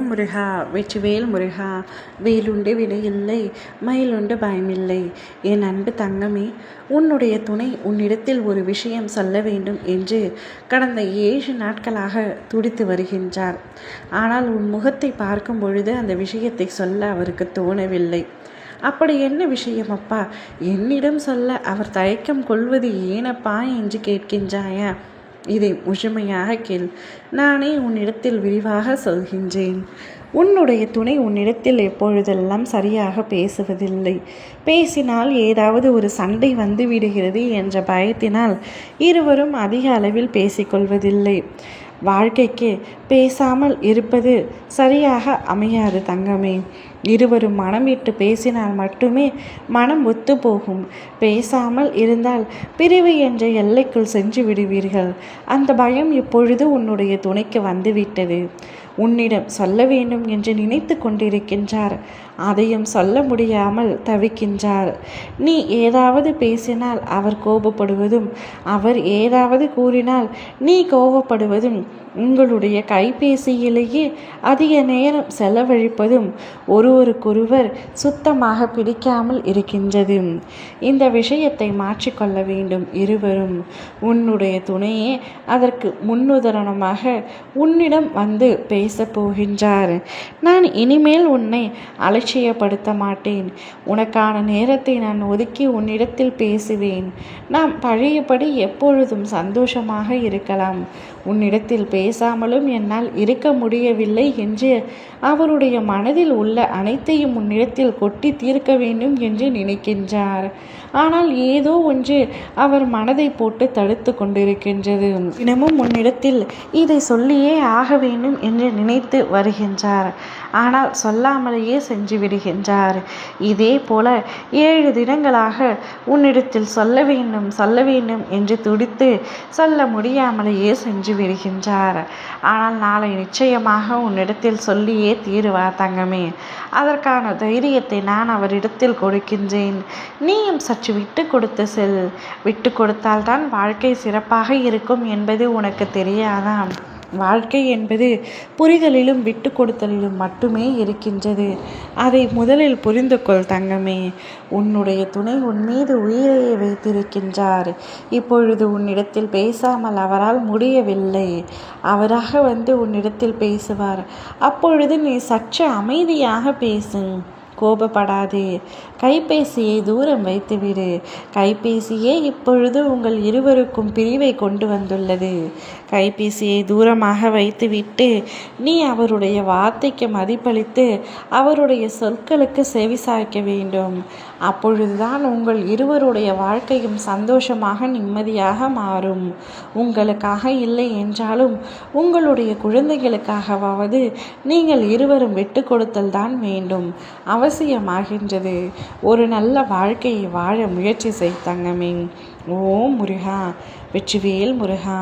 ஓம் முருகா வெற்றிவேல் முருகா. வேலுண்டு வினையில்லை, மயிலுண்டு பயமில்லை. என் அன்பு தங்கமே, உன்னுடைய துணை உன்னிடத்தில் ஒரு விஷயம் சொல்ல வேண்டும் என்று கடந்த 7 நாட்களாக துடித்து வருகின்றார். ஆனால் உன் முகத்தை பார்க்கும் பொழுது அந்த விஷயத்தை சொல்ல அவருக்கு தோணவில்லை. அப்படி என்ன விஷயம் அப்பா? என்னிடம் சொல்ல அவர் தயக்கம் கொள்வது ஏனப்பா என்று கேட்கின்றாயா? இதை முழுமையாக கேள். நானே உன்னிடத்தில் விரிவாக சொல்கின்றேன். உன்னுடைய துணை உன்னிடத்தில் எப்பொழுதெல்லாம் சரியாக பேசுவதில்லை. பேசினால் ஏதாவது ஒரு சண்டை வந்து விடுகிறது என்ற பயத்தினால் இருவரும் அதிக அளவில் பேசிக்கொள்வதில்லை. வாழ்க்கைக்கு பேசாமல் இருப்பது சரியாக அமையாது தங்கமே. இருவரும் மனம் விட்டு பேசினால் மட்டுமே மனம் ஒத்து போகும். பேசாமல் இருந்தால் பிரிவு என்ற எல்லைக்குள் சென்று விடுவீர்கள். அந்த பயம் இப்பொழுது உன்னுடைய துணைக்கு வந்துவிட்டது. உன்னிடம் சொல்ல வேண்டும் என்று நினைத்து கொண்டிருக்கின்றார். அதையும் சொல்ல முடியாமல் தவிக்கின்றார். நீ ஏதாவது பேசினால் அவர் கோபப்படுவதும், அவர் ஏதாவது கூறினால் நீ கோபப்படுவதும், உங்களுடைய கைபேசியிலேயே அதிக நேரம் செலவழிப்பதும் ஒருவருக்கொருவர் சுத்தமாக பிடிக்காமல் இருக்கின்றது. இந்த விஷயத்தை மாற்றிக்கொள்ள வேண்டும் இருவரும். உன்னுடைய துணையே அதற்கு முன்னுதாரணமாக உன்னிடம் வந்து பேச போகின்றார். நான் இனிமேல் உன்னை அலட்சியப்படுத்த மாட்டேன். உனக்கான நேரத்தை நான் ஒதுக்கி உன்னிடத்தில் பேசுவேன். நாம் பழையபடி எப்பொழுதும் சந்தோஷமாக இருக்கலாம். உன்னிடத்தில் பேசாமலும் என்னால் இருக்க முடியவில்லை என்று அவருடைய மனதில் உள்ள அனைத்தையும் உன்னிடத்தில் கொட்டி தீர்க்க வேண்டும் என்று நினைக்கின்றார். ஆனால் ஏதோ ஒன்று அவர் மனதை போட்டு தடுத்து கொண்டிருக்கின்றது. தினமும் உன்னிடத்தில் இதை சொல்லியே ஆக வேண்டும் என்று நினைத்து வருகின்றார். ஆனால் சொல்லாமலேயே சென்று விடுகின்றார். இதே போல 7 தினங்களாக உன்னிடத்தில் சொல்ல வேண்டும் என்று துடித்து சொல்ல முடியாமலேயே சென்று விடுகின்றார். ஆனால் நாளை நிச்சயமாக உன்னிடத்தில் சொல்லியே தீருவார் தங்கமே. அதற்கான தைரியத்தை நான் அவரிடத்தில் கொடுக்கின்றேன். நீயும் சற்று விட்டு கொடுத்து செல். விட்டு கொடுத்தால்தான் வாழ்க்கை சிறப்பாக இருக்கும் என்பது உனக்கு தெரியாதா? வாழ்க்கை என்பது புரிதலிலும் விட்டு கொடுத்தலிலும் மட்டுமே இருக்கின்றது. அதை முதலில் புரிந்து கொள் தங்கமே. உன்னுடைய துணை உன் மீது உயிரையே வைத்திருக்கின்றார். இப்பொழுது உன்னிடத்தில் பேசாமல் அவரால் முடியவில்லை. அவராக வந்து உன்னிடத்தில் பேசுவார். அப்பொழுது நீ சற்று அமைதியாக பேசு. கோபப்படாதே. கைபேசியை தூரம் வைத்துவிடு. கைபேசியே இப்பொழுது உங்கள் இருவருக்கும் பிரிவை கொண்டு வந்துள்ளது. கைபேசியை தூரமாக வைத்துவிட்டு நீ அவருடைய வார்த்தைக்கு மதிப்பளித்து அவருடைய சொற்களுக்கு செவிசாய்க்க வேண்டும். அப்பொழுதுதான் உங்கள் இருவருடைய வாழ்க்கையும் சந்தோஷமாக நிம்மதியாக மாறும். உங்களுக்காக இல்லை என்றாலும் உங்களுடைய குழந்தைகளுக்காகவாவது நீங்கள் இருவரும் விட்டு கொடுத்தல் தான் வேண்டும், அவசியமாகின்றது. ஒரு நல்ல வாழ்க்கையை வாழ முயற்சி செய் தங்கமே. ஓம் முருகா. வெற்றிவேல் முருகா.